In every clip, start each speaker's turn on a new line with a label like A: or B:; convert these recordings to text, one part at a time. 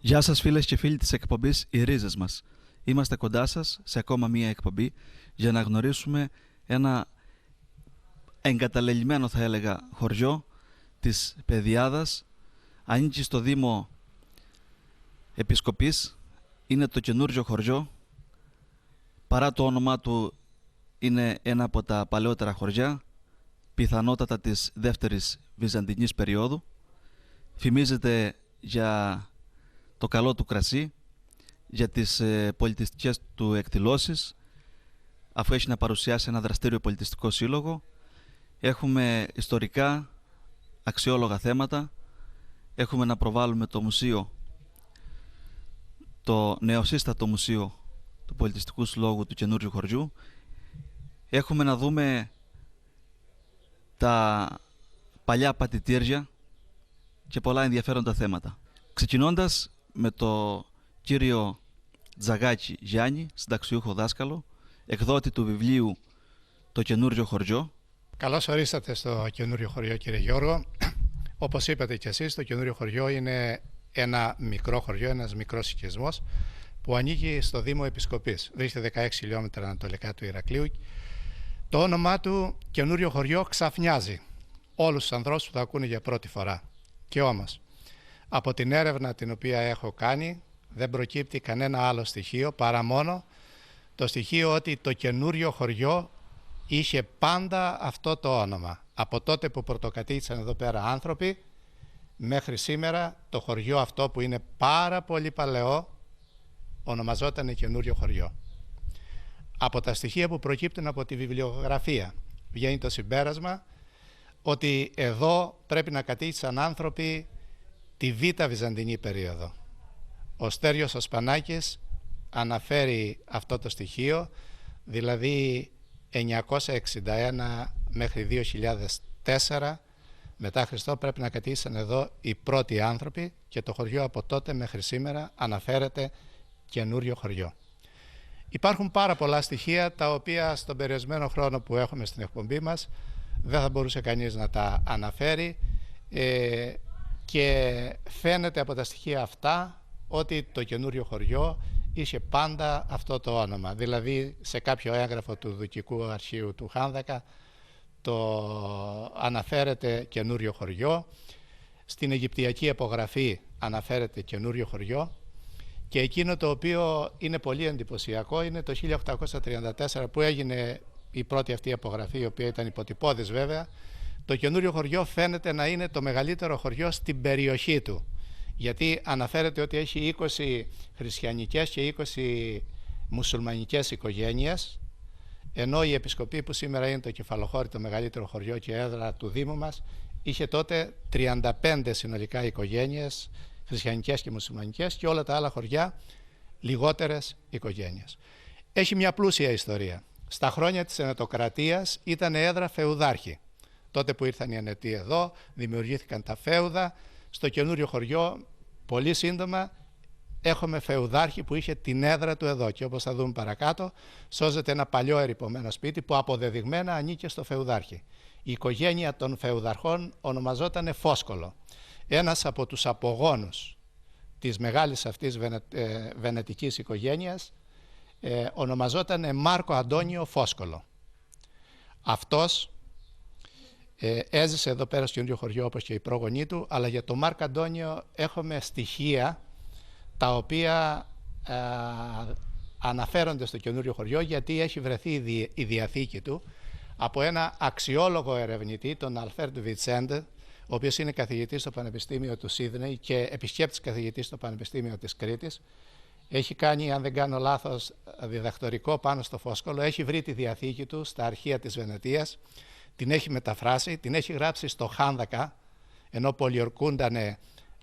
A: Γεια σας φίλες και φίλοι της εκπομπής «Οι Ρίζες μας». Είμαστε κοντά σας σε ακόμα μία εκπομπή για να γνωρίσουμε ένα εγκαταλελειμμένο, θα έλεγα, χωριό της Παιδιάδας. Ανήκει στο Δήμο Επισκοπής, είναι το καινούργιο χωριό. Παρά το όνομά του είναι ένα από τα παλαιότερα χωριά, πιθανότατα της δεύτερης βυζαντινής περίοδου. Φημίζεται για το καλό του κρασί, για τις πολιτιστικές του εκδηλώσεις, αφού έχει να παρουσιάσει ένα δραστήριο πολιτιστικό σύλλογο. Έχουμε ιστορικά αξιόλογα θέματα, έχουμε να προβάλλουμε το μουσείο, το νεοσύστατο μουσείο του πολιτιστικού συλλόγου του καινούριου χωριού. Έχουμε να δούμε τα παλιά πατητήρια και πολλά ενδιαφέροντα θέματα. Ξεκινώντας με το κύριο Τζαγάκη Γιάννη, συνταξιούχο δάσκαλο, εκδότη του βιβλίου «Το καινούριο χωριό».
B: Καλώς ορίσατε στο καινούριο χωριό, κύριε Γιώργο. Όπως είπατε και εσείς, το καινούριο χωριό είναι ένα μικρό χωριό, ένας μικρός οικισμός που ανήκει στο Δήμο Επισκοπής. Βρίσκεται 16 χιλιόμετρα ανατολικά του Ηρακλείου. Το όνομά του καινούριο χωριό ξαφνιάζει όλους τους ανθρώπους που το ακούνε για πρώτη φορά. Και όμως, από την έρευνα την οποία έχω κάνει, δεν προκύπτει κανένα άλλο στοιχείο παρά μόνο το στοιχείο ότι το καινούριο χωριό είχε πάντα αυτό το όνομα. Από τότε που πρωτοκατοίκησαν εδώ πέρα άνθρωποι, μέχρι σήμερα το χωριό αυτό που είναι πάρα πολύ παλαιό ονομαζόταν καινούριο χωριό. Από τα στοιχεία που προκύπτουν από τη βιβλιογραφία βγαίνει το συμπέρασμα ότι εδώ πρέπει να κατοίκησαν άνθρωποι τη Β' Βυζαντινή περίοδο. Ο Στέριος ο Σπανάκης αναφέρει αυτό το στοιχείο, δηλαδή 961 μέχρι 2004 μετά Χριστό πρέπει να κατοίκησαν εδώ οι πρώτοι άνθρωποι και το χωριό από τότε μέχρι σήμερα αναφέρεται καινούριο χωριό. Υπάρχουν πάρα πολλά στοιχεία τα οποία στον περιορισμένο χρόνο που έχουμε στην εκπομπή μας δεν θα μπορούσε κανείς να τα αναφέρει και φαίνεται από τα στοιχεία αυτά ότι το καινούριο χωριό είχε πάντα αυτό το όνομα. Δηλαδή σε κάποιο έγγραφο του Δουκικού Αρχείου του Χάνδακα το αναφέρεται καινούριο χωριό, στην Αιγυπτιακή επογραφή αναφέρεται καινούριο χωριό και εκείνο το οποίο είναι πολύ εντυπωσιακό είναι το 1834 που έγινε η πρώτη αυτή επογραφή, η οποία ήταν υποτυπώδης βέβαια. Το καινούριο χωριό φαίνεται να είναι το μεγαλύτερο χωριό στην περιοχή του, γιατί αναφέρεται ότι έχει 20 χριστιανικές και 20 μουσουλμανικές οικογένειες, ενώ η Επισκοπή που σήμερα είναι το κεφαλοχώρι, το μεγαλύτερο χωριό και έδρα του Δήμου μας, είχε τότε 35 συνολικά οικογένειες, χριστιανικές και μουσουλμανικές, και όλα τα άλλα χωριά λιγότερες οικογένειες. Έχει μια πλούσια ιστορία. Στα χρόνια της Ενετοκρατίας ήταν έδρα φεουδάρχη. Τότε που ήρθαν οι Ενετοί εδώ, δημιουργήθηκαν τα φέουδα. Στο καινούριο χωριό, πολύ σύντομα, έχουμε φεουδάρχη που είχε την έδρα του εδώ και όπως θα δούμε παρακάτω, σώζεται ένα παλιό ερειπωμένο σπίτι που αποδεδειγμένα ανήκε στο φεουδάρχη. Η οικογένεια των φεουδαρχών ονομαζόταν Φόσκολο. Ένας από τους απογόνους της μεγάλης αυτής βενετικής οικογένειας ονομαζόταν Μάρκο Αντώνιο Φόσκολο. Αυτός έζησε εδώ πέρα στο καινούριο χωριό όπως και οι πρόγονοί του, αλλά για τον Μάρκο Αντώνιο έχουμε στοιχεία τα οποία αναφέρονται στο καινούριο χωριό, γιατί έχει βρεθεί η διαθήκη του από ένα αξιόλογο ερευνητή, τον Αλφέρντο Βιτσέντε, ο οποίος είναι καθηγητής στο Πανεπιστήμιο του Σίδνεϊ και επισκέπτης καθηγητής στο Πανεπιστήμιο της Κρήτης. Έχει κάνει, αν δεν κάνω λάθος, διδακτορικό πάνω στο Φόσκολο, έχει βρει τη διαθήκη του στα αρχεία της Βενετίας, την έχει μεταφράσει, την έχει γράψει στο Χάνδακα, ενώ πολιορκούντανε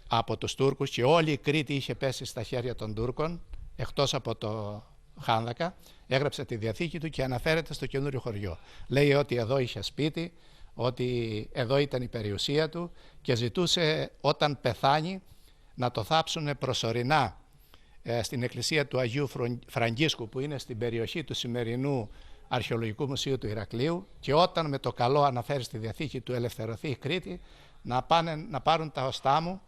B: από τους Τούρκους και όλη η Κρήτη είχε πέσει στα χέρια των Τούρκων, εκτός από το Χάνδακα. Έγραψε τη διαθήκη του και αναφέρεται στο καινούριο χωριό. Λέει ότι εδώ είχε σπίτι, ότι εδώ ήταν η περιουσία του και ζητούσε όταν πεθάνει να το θάψουν προσωρινά στην εκκλησία του Αγίου Φραγκίσκου, που είναι στην περιοχή του σημερινού Αρχαιολογικού Μουσείου του Ηρακλείου, και όταν με το καλό, αναφέρει στη διαθήκη του, ελευθερωθεί η Κρήτη, να πάρουν τα οστά μου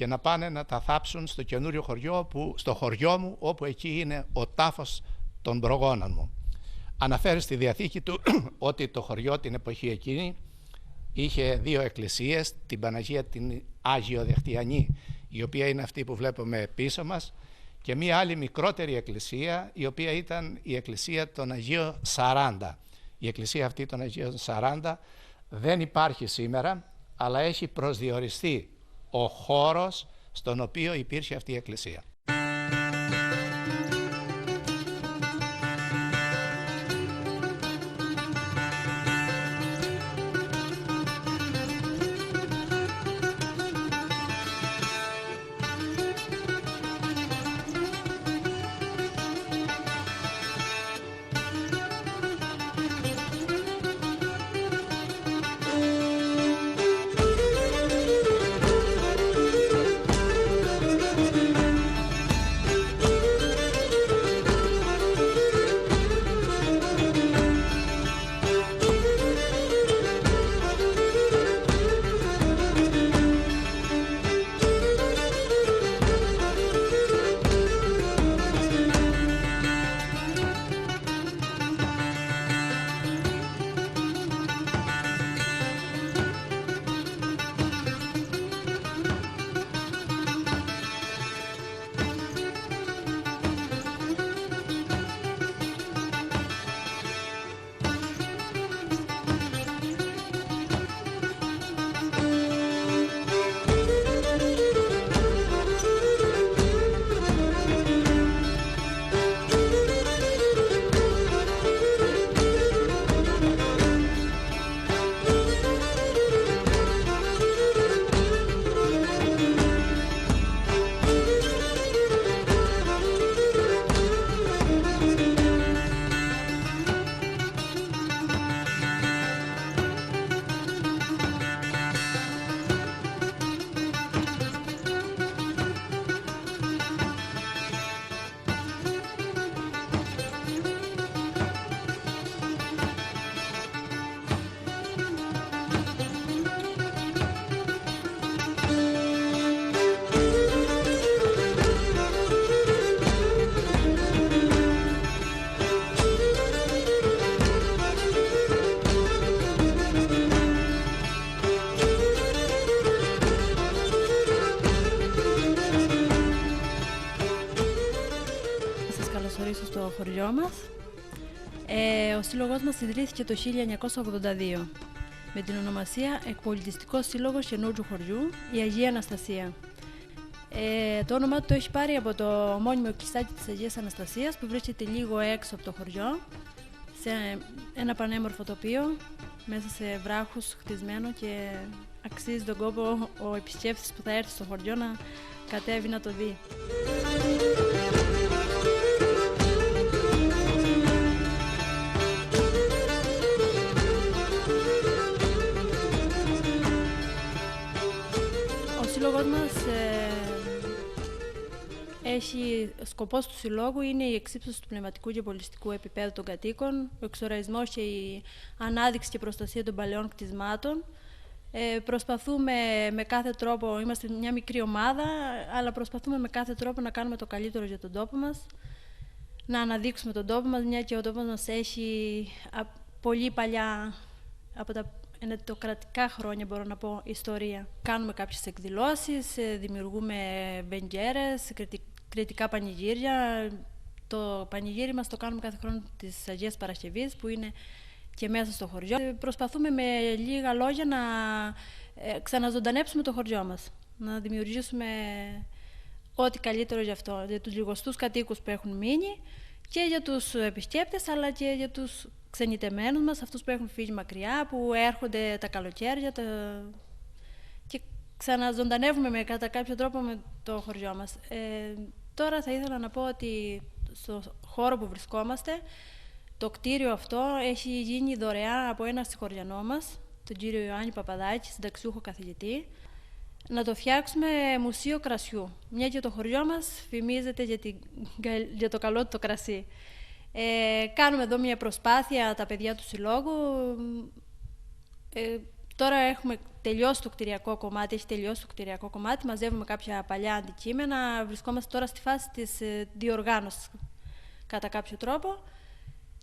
B: και να πάνε να τα θάψουν στο καινούριο χωριό, στο χωριό μου, όπου εκεί είναι ο τάφος των προγόνων μου. Αναφέρει στη Διαθήκη του ότι το χωριό την εποχή εκείνη είχε δύο εκκλησίες, την Παναγία την Άγιο Δεχτιανή, η οποία είναι αυτή που βλέπουμε πίσω μας, και μία άλλη μικρότερη εκκλησία, η οποία ήταν η εκκλησία των Αγίων 40. Η εκκλησία αυτή των Αγίων 40 δεν υπάρχει σήμερα, αλλά έχει προσδιοριστεί ο χώρος στον οποίο υπήρχε αυτή η εκκλησία.
C: Στο χωριό μας. Ο σύλλογος μας ιδρύθηκε το 1982 με την ονομασία Εκπολιτιστικός Σύλλογος Καινούργιου Χωριού, η Αγία Αναστασία. Το όνομά του το έχει πάρει από το μόνιμο εκκλησάκι της Αγίας Αναστασίας, που βρίσκεται λίγο έξω από το χωριό, σε ένα πανέμορφο τοπίο, μέσα σε βράχους χτισμένο, και αξίζει τον κόπο ο επισκέπτης που θα έρθει στο χωριό να κατέβει να το δει. Ο σύλλογος μας σκοπός του συλλόγου είναι η εξύψωση του πνευματικού και πολιτιστικού επίπεδου των κατοίκων, ο εξοραϊσμός και η ανάδειξη και προστασία των παλαιών κτισμάτων. Προσπαθούμε με κάθε τρόπο, είμαστε μια μικρή ομάδα, αλλά προσπαθούμε με κάθε τρόπο να κάνουμε το καλύτερο για τον τόπο μας, να αναδείξουμε τον τόπο μας, μια και ο τόπος μας έχει πολύ παλιά, από τα ενετοκρατικά χρόνια, μπορώ να πω, ιστορία. Κάνουμε κάποιες εκδηλώσεις, δημιουργούμε μπενγκέρες, κριτικά πανηγύρια. Το πανηγύρι μας το κάνουμε κάθε χρόνο της Αγίας Παρασκευής, που είναι και μέσα στο χωριό. Προσπαθούμε με λίγα λόγια να ξαναζωντανέψουμε το χωριό μας, να δημιουργήσουμε ό,τι καλύτερο για αυτό, για τους λιγοστούς κατοίκους που έχουν μείνει και για τους επισκέπτες, αλλά και για τους ξενιτεμένους μας, αυτούς που έχουν φύγει μακριά, που έρχονται τα καλοκαίρια και ξαναζωντανεύουμε κατά κάποιο τρόπο με το χωριό μας. Τώρα θα ήθελα να πω ότι στο χώρο που βρισκόμαστε, το κτίριο αυτό έχει γίνει δωρεάν από ένα συγχωριανό μας, τον κύριο Ιωάννη Παπαδάκη, συνταξιούχο καθηγητή, να το φτιάξουμε μουσείο κρασιού, μια και το χωριό μας φημίζεται για το καλό του το κρασί. Κάνουμε εδώ μια προσπάθεια, τα παιδιά του συλλόγου. τώρα έχουμε τελειώσει το κτηριακό κομμάτι, έχει τελειώσει το κτηριακό κομμάτι, μαζεύουμε κάποια παλιά αντικείμενα, βρισκόμαστε τώρα στη φάση της διοργάνωσης κατά κάποιο τρόπο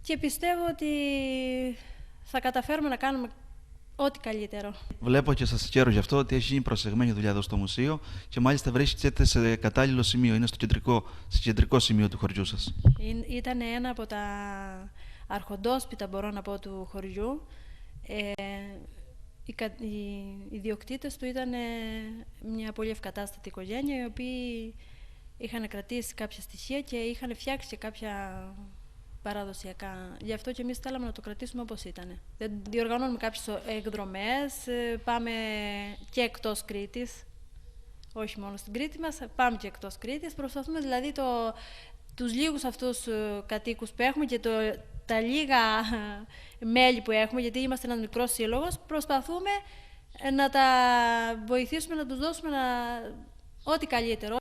C: και πιστεύω ότι θα καταφέρουμε να κάνουμε ό,τι καλύτερο.
A: Βλέπω και σας χαίρω γι' αυτό ότι έχει γίνει προσεγμένη δουλειά εδώ στο μουσείο και μάλιστα βρίσκεται σε κατάλληλο σημείο, είναι στο κεντρικό σημείο του χωριού σας.
C: Ήταν ένα από τα αρχοντόσπιτα, μπορώ να πω, του χωριού. Οι ιδιοκτήτες του ήταν μια πολύ ευκατάστατη οικογένεια, οι οποίοι είχαν κρατήσει κάποια στοιχεία και είχαν φτιάξει και κάποια παραδοσιακά. Γι' αυτό και εμείς θέλαμε να το κρατήσουμε όπως ήταν. Δεν διοργανώνουμε κάποιες εκδρομές, πάμε και εκτός Κρήτης, όχι μόνο στην Κρήτη μας, πάμε και εκτός Κρήτης. Προσπαθούμε δηλαδή τους λίγους αυτούς κατοίκους που έχουμε και τα λίγα μέλη που έχουμε, γιατί είμαστε ένας μικρός σύλλογος, προσπαθούμε να τα βοηθήσουμε, να τους δώσουμε ό,τι καλύτερο.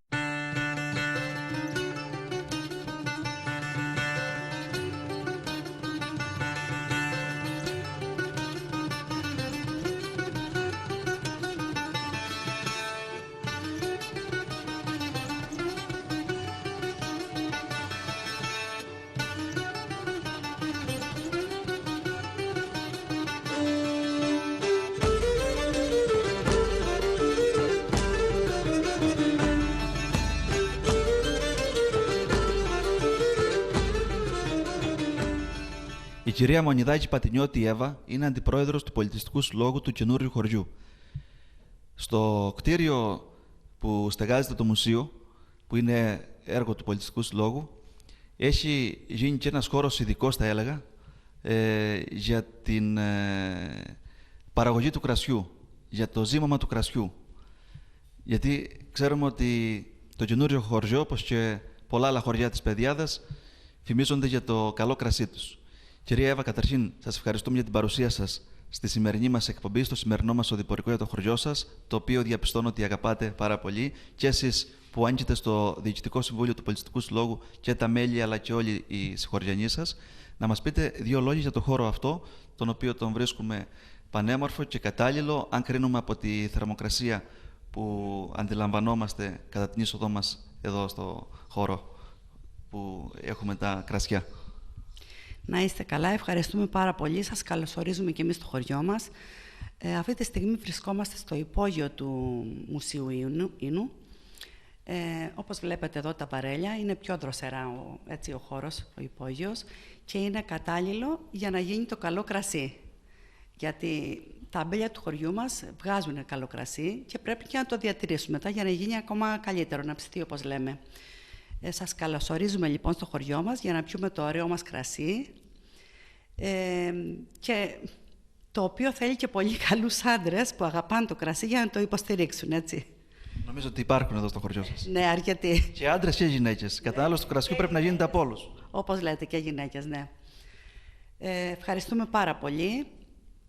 A: Η κυρία Μονιδάκη Πατινιώτη Εύα είναι αντιπρόεδρος του Πολιτιστικού Συλλόγου του Καινούριου Χωριού. Στο κτίριο που στεγάζεται το μουσείο, που είναι έργο του Πολιτιστικού Συλλόγου, έχει γίνει και ένας χώρος ειδικός, θα έλεγα, για την παραγωγή του κρασιού, για το ζύμωμα του κρασιού. Γιατί ξέρουμε ότι το Καινούριο Χωριό, όπως και πολλά άλλα χωριά της Πεδιάδας, φημίζονται για το καλό κρασί τους. Κυρία Εύα, καταρχήν, σας ευχαριστούμε για την παρουσία σας στη σημερινή μας εκπομπή, στο σημερινό μας οδηπορικό για το χωριό σας, το οποίο διαπιστώνω ότι αγαπάτε πάρα πολύ, και εσείς που ανήκετε στο Διοικητικό Συμβούλιο του Πολιτιστικού Συλλόγου και τα μέλη, αλλά και όλοι οι συγχωριανοί σας, να μας πείτε δύο λόγια για το χώρο αυτό, τον οποίο τον βρίσκουμε πανέμορφο και κατάλληλο, αν κρίνουμε από τη θερμοκρασία που αντιλαμβανόμαστε κατά την είσοδό μας εδώ στο χώρο που έχουμε τα κρασιά.
D: Να είστε καλά, ευχαριστούμε πάρα πολύ. Σας καλωσορίζουμε και εμείς στο χωριό μας. Αυτή τη στιγμή βρισκόμαστε στο υπόγειο του Μουσείου Ίνου. Όπως βλέπετε εδώ τα βαρέλια, είναι πιο δροσερά ο χώρος, ο υπόγειος, και είναι κατάλληλο για να γίνει το καλό κρασί. Γιατί τα αμπέλια του χωριού μας βγάζουν καλό κρασί και πρέπει και να το διατηρήσουμε μετά για να γίνει ακόμα καλύτερο, να ψηθεί όπως λέμε. Σας καλωσορίζουμε λοιπόν στο χωριό μας για να πιούμε το ωραίο μας κρασί, και το οποίο θέλει και πολύ καλούς άντρες που αγαπάνε το κρασί για να το υποστηρίξουν, έτσι. Νομίζω
A: ότι υπάρχουν εδώ στο χωριό σας.
D: Ναι, αρκετοί.
A: Και άντρες και γυναίκες. Η κατανάλωση του κρασιού πρέπει να γίνεται από όλους.
D: Όπως λέτε, και γυναίκες, ναι. Ευχαριστούμε πάρα πολύ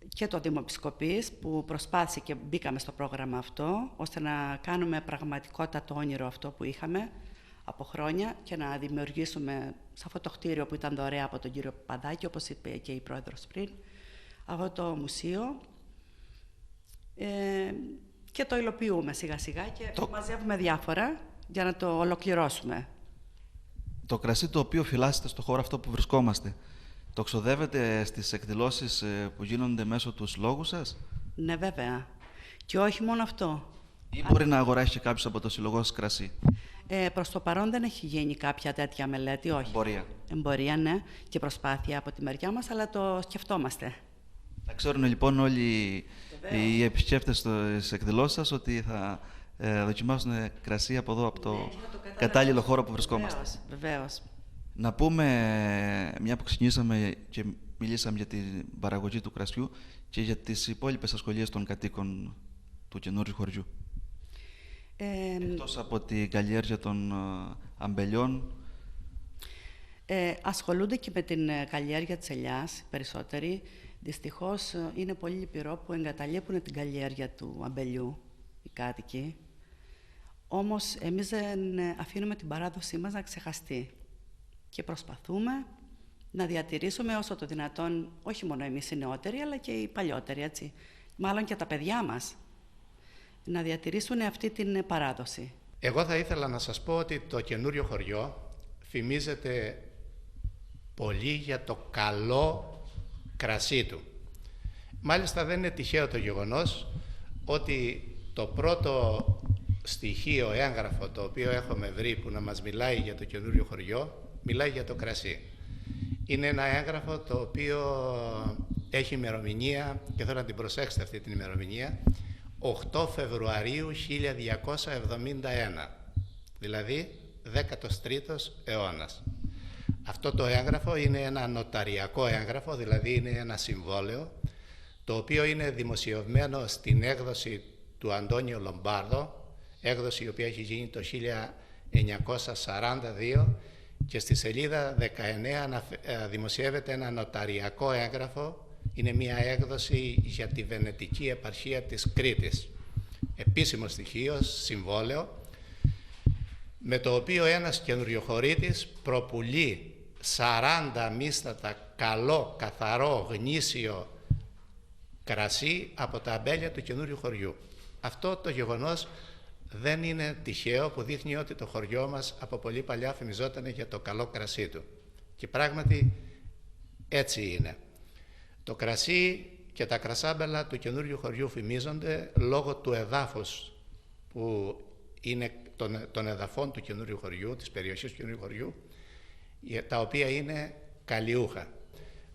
D: και το Δήμο Επισκοπής που προσπάθησε και μπήκαμε στο πρόγραμμα αυτό, ώστε να κάνουμε πραγματικότητα το όνειρο αυτό που είχαμε από χρόνια και να δημιουργήσουμε σε αυτό το κτίριο που ήταν δωρεά από τον κύριο Παπαδάκη, όπως είπε και η πρόεδρος πριν, αυτό το μουσείο, και το υλοποιούμε σιγά σιγά και μαζεύουμε διάφορα για να το ολοκληρώσουμε.
A: Το κρασί το οποίο φυλάσσετε στο χώρο αυτό που βρισκόμαστε, το ξοδεύετε στις εκδηλώσεις που γίνονται μέσω του συλλόγου σας?
D: Ναι, βέβαια. Και όχι μόνο αυτό.
A: Ή μπορεί να αγοράσει και κάποιος από το σύλλογό σας κρασί?
D: Προς το παρόν δεν έχει γίνει κάποια τέτοια μελέτη, όχι. Εμπορία, ναι, και προσπάθεια από τη μεριά μας, αλλά το σκεφτόμαστε.
A: Θα ξέρουν λοιπόν όλοι οι επισκέπτες της εκδηλώσης σας ότι θα δοκιμάσουν κρασί από εδώ, από το κατάλληλο χώρο που βρισκόμαστε.
D: Βεβαίως.
A: Να πούμε, μια που ξεκινήσαμε και μιλήσαμε για την παραγωγή του κρασιού, και για τις υπόλοιπες ασχολίες των κατοίκων του καινούριου χωριού. Εκτός από την καλλιέργεια των αμπελιών.
D: Ασχολούνται και με την καλλιέργεια της ελιάς περισσότεροι. Δυστυχώς είναι πολύ λυπηρό που εγκαταλείπουν την καλλιέργεια του αμπελιού οι κάτοικοι. Όμως εμείς δεν αφήνουμε την παράδοσή μας να ξεχαστεί και προσπαθούμε να διατηρήσουμε όσο το δυνατόν, όχι μόνο εμείς οι νεότεροι, αλλά και οι παλιότεροι, έτσι, μάλλον και τα παιδιά μας, να διατηρήσουν αυτή την παράδοση.
B: Εγώ θα ήθελα να σας πω ότι το καινούριο χωριό φημίζεται πολύ για το καλό κρασί του. Μάλιστα δεν είναι τυχαίο το γεγονός ότι το πρώτο στοιχείο, έγγραφο το οποίο έχουμε βρει που να μας μιλάει για το καινούριο χωριό, μιλάει για το κρασί. Είναι ένα έγγραφο το οποίο έχει ημερομηνία, και θέλω να την προσέξετε αυτή την ημερομηνία, 8 Φεβρουαρίου 1271, δηλαδή 13ος αιώνας. Αυτό το έγγραφο είναι ένα νοταριακό έγγραφο, δηλαδή είναι ένα συμβόλαιο, το οποίο είναι δημοσιευμένο στην έκδοση του Αντώνιο Λομπάρδο, έκδοση η οποία έχει γίνει το 1942, και στη σελίδα 19 δημοσιεύεται ένα νοταριακό έγγραφο. Είναι μια έκδοση για τη Βενετική Επαρχία της Κρήτης. Επίσημο στοιχείο, συμβόλαιο, με το οποίο ένας καινουριοχωρίτης προπουλεί 40 μίστατα καλό, καθαρό, γνήσιο κρασί από τα αμπέλια του καινούριου χωριού. Αυτό το γεγονός δεν είναι τυχαίο, που δείχνει ότι το χωριό μας από πολύ παλιά φημιζόταν για το καλό κρασί του. Και πράγματι έτσι είναι. Το κρασί και τα κρασάμπελα του καινούριου χωριού φημίζονται λόγω του εδάφους που είναι των εδαφών του καινούριου χωριού, της περιοχής του καινούριου χωριού, τα οποία είναι καλλιούχα.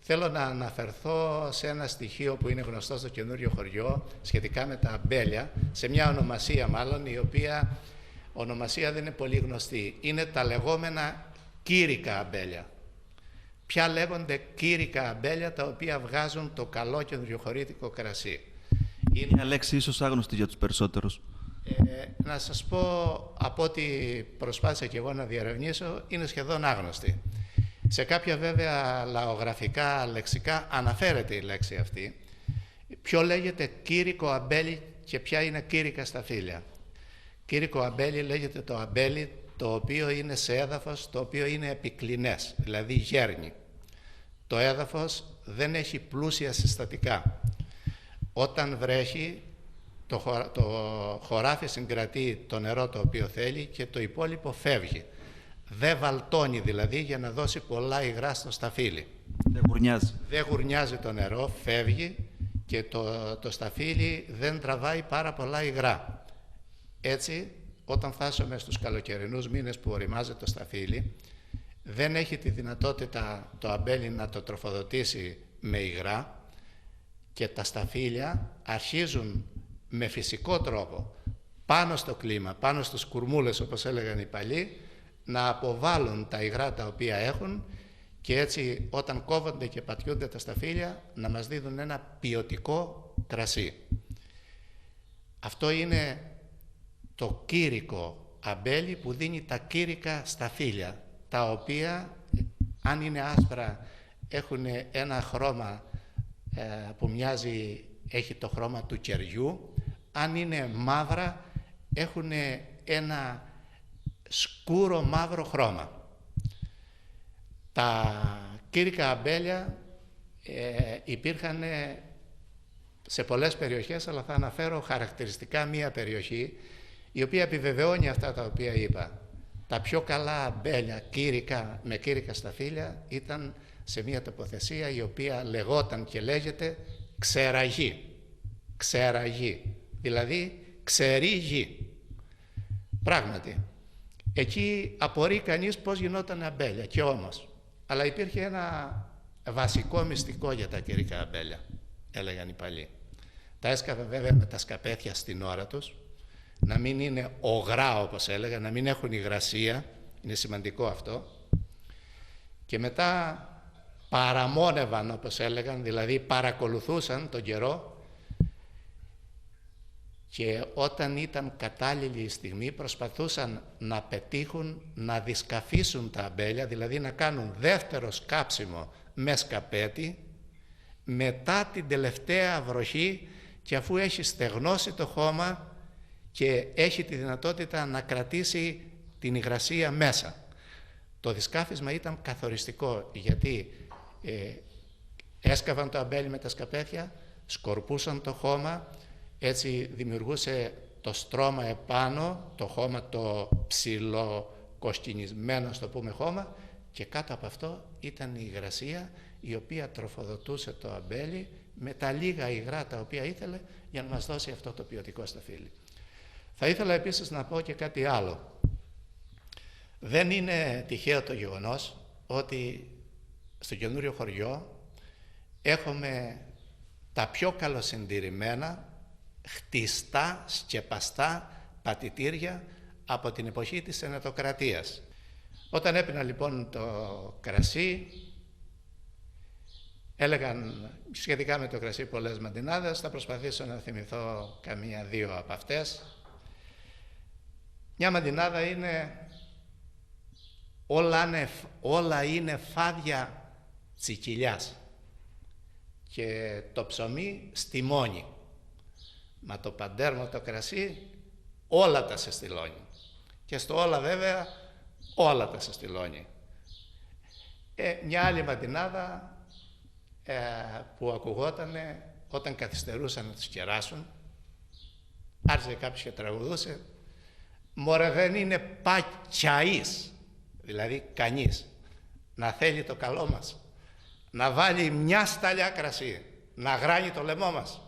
B: Θέλω να αναφερθώ σε ένα στοιχείο που είναι γνωστό στο καινούριο χωριό σχετικά με τα αμπέλια, σε μια ονομασία μάλλον, η οποία ονομασία δεν είναι πολύ γνωστή. Είναι τα λεγόμενα κήρυκα αμπέλια. Ποια λέγονται κήρυκα αμπέλια, τα οποία βγάζουν το καλό καινουριοχωρίτικο κρασί.
A: Είναι μια λέξη ίσως άγνωστη για τους περισσότερους.
B: Να σας πω, από ό,τι προσπάθησα και εγώ να διερευνήσω, είναι σχεδόν άγνωστη. Σε κάποια βέβαια λαογραφικά, λεξικά αναφέρεται η λέξη αυτή. Ποιο λέγεται κήρυκο αμπέλι και ποια είναι κήρυκα σταφύλια. Κήρυκο αμπέλι λέγεται το αμπέλι το οποίο είναι σε έδαφος το οποίο είναι επικλινές, δηλαδή γέρνει. Το έδαφος δεν έχει πλούσια συστατικά. Όταν βρέχει, το χωράφι συγκρατεί το νερό το οποίο θέλει και το υπόλοιπο φεύγει. Δεν βαλτώνει δηλαδή για να δώσει πολλά υγρά στο σταφύλι.
A: Δεν γουρνιάζει.
B: Δεν γουρνιάζει το νερό, φεύγει και το σταφύλι δεν τραβάει πάρα πολλά υγρά. Έτσι, όταν φτάσουμε στους καλοκαιρινούς μήνες που οριμάζει το σταφύλι, δεν έχει τη δυνατότητα το αμπέλι να το τροφοδοτήσει με υγρά και τα σταφύλια αρχίζουν με φυσικό τρόπο πάνω στο κλίμα, πάνω στους κουρμούλες όπως έλεγαν οι παλιοί, να αποβάλουν τα υγρά τα οποία έχουν και έτσι όταν κόβονται και πατιούνται τα σταφύλια να μας δίνουν ένα ποιοτικό κρασί. Αυτό είναι το κήρυκο αμπέλι που δίνει τα κήρυκα σταφύλια, τα οποία αν είναι άσπρα έχουν ένα χρώμα που μοιάζει, έχει το χρώμα του κεριού, αν είναι μαύρα έχουν ένα σκούρο μαύρο χρώμα. Τα κήρυκα αμπέλια υπήρχαν σε πολλές περιοχές, αλλά θα αναφέρω χαρακτηριστικά μία περιοχή η οποία επιβεβαιώνει αυτά τα οποία είπα. Τα πιο καλά αμπέλια κήρυκα, με κήρυκα σταφύλια ήταν σε μία τοποθεσία η οποία λεγόταν και λέγεται ξεραγή. Ξεραγή, δηλαδή ξερή γη. Πράγματι, εκεί απορεί κανείς πώς γινόταν αμπέλια και όμως. Αλλά υπήρχε ένα βασικό μυστικό για τα κήρυκα αμπέλια, έλεγαν οι παλιοί. Τα έσκαβε βέβαια με τα σκαπέθια στην ώρα τους, να μην είναι ογρά όπως έλεγαν, να μην έχουν υγρασία, είναι σημαντικό αυτό. Και μετά παραμόνευαν όπως έλεγαν, δηλαδή παρακολουθούσαν τον καιρό και όταν ήταν κατάλληλη η στιγμή προσπαθούσαν να πετύχουν να δισκαφίσουν τα αμπέλια, δηλαδή να κάνουν δεύτερο σκάψιμο με σκαπέτι μετά την τελευταία βροχή και αφού έχει στεγνώσει το χώμα και έχει τη δυνατότητα να κρατήσει την υγρασία μέσα. Το δισκάφισμα ήταν καθοριστικό γιατί έσκαβαν το αμπέλι με τα σκαπέθια, σκορπούσαν το χώμα, έτσι δημιουργούσε το στρώμα επάνω, το χώμα το ψηλοκοσκινισμένο, στο πούμε, χώμα, και κάτω από αυτό ήταν η υγρασία, η οποία τροφοδοτούσε το αμπέλι με τα λίγα υγρά τα οποία ήθελε για να μας δώσει αυτό το ποιοτικό σταφύλι. Θα ήθελα επίσης να πω και κάτι άλλο. Δεν είναι τυχαίο το γεγονός ότι στο καινούριο χωριό έχουμε τα πιο καλοσυντηρημένα, χτιστά, σκεπαστά πατητήρια από την εποχή της Ενετοκρατίας. Όταν έπινα λοιπόν το κρασί, έλεγαν σχετικά με το κρασί πολλές μαντινάδες, θα προσπαθήσω να θυμηθώ καμία-δύο από αυτές. Μια μαντινάδα είναι όλα είναι φάδια τσικιλιάς και το ψωμί στιμώνει. Μα το παντέρμο το κρασί όλα τα σε στυλώνει. Και στο όλα βέβαια όλα τα σε στυλώνει. Μια άλλη μαντινάδα που ακουγότανε όταν καθυστερούσαν να τους κεράσουν, άρχισε κάποιος και τραγουδούσε: «Μωρέ, δεν είναι πακιαής», δηλαδή κανείς, να θέλει το καλό μας, να βάλει μια σταλιά κρασί, να γράνει το λαιμό μας.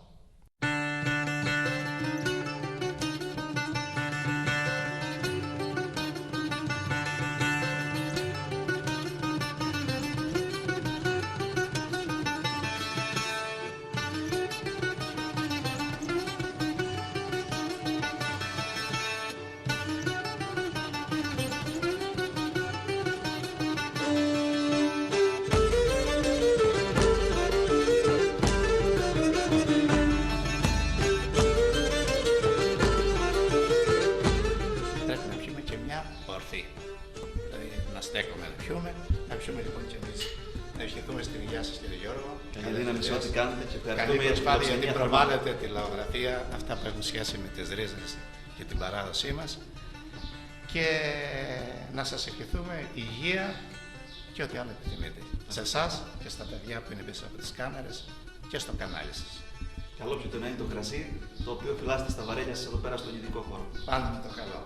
B: Να πιούμε λοιπόν και εμείς. Να ευχηθούμε στην υγεία σας, κύριε Γιώργο.
A: Καλή δύναμη σε ό,τι κάνετε και
B: ευχαριστούμε. Καλή προσπάθεια γιατί προβάλλετε τη λαογραφία, αυτά που έχουν σχέση με τις ρίζες και την παράδοσή μας. Και να σας ευχηθούμε υγεία και ό,τι άλλο επιθυμείτε. Σε εσάς και στα παιδιά που είναι πίσω από τις κάμερες και στο κανάλι σας.
A: Καλό πιωτό να είναι το κρασί, το οποίο φυλάσσεται στα βαρέλια σας εδώ πέρα στον ειδικό χώρο.
B: Πάντα με το καλό.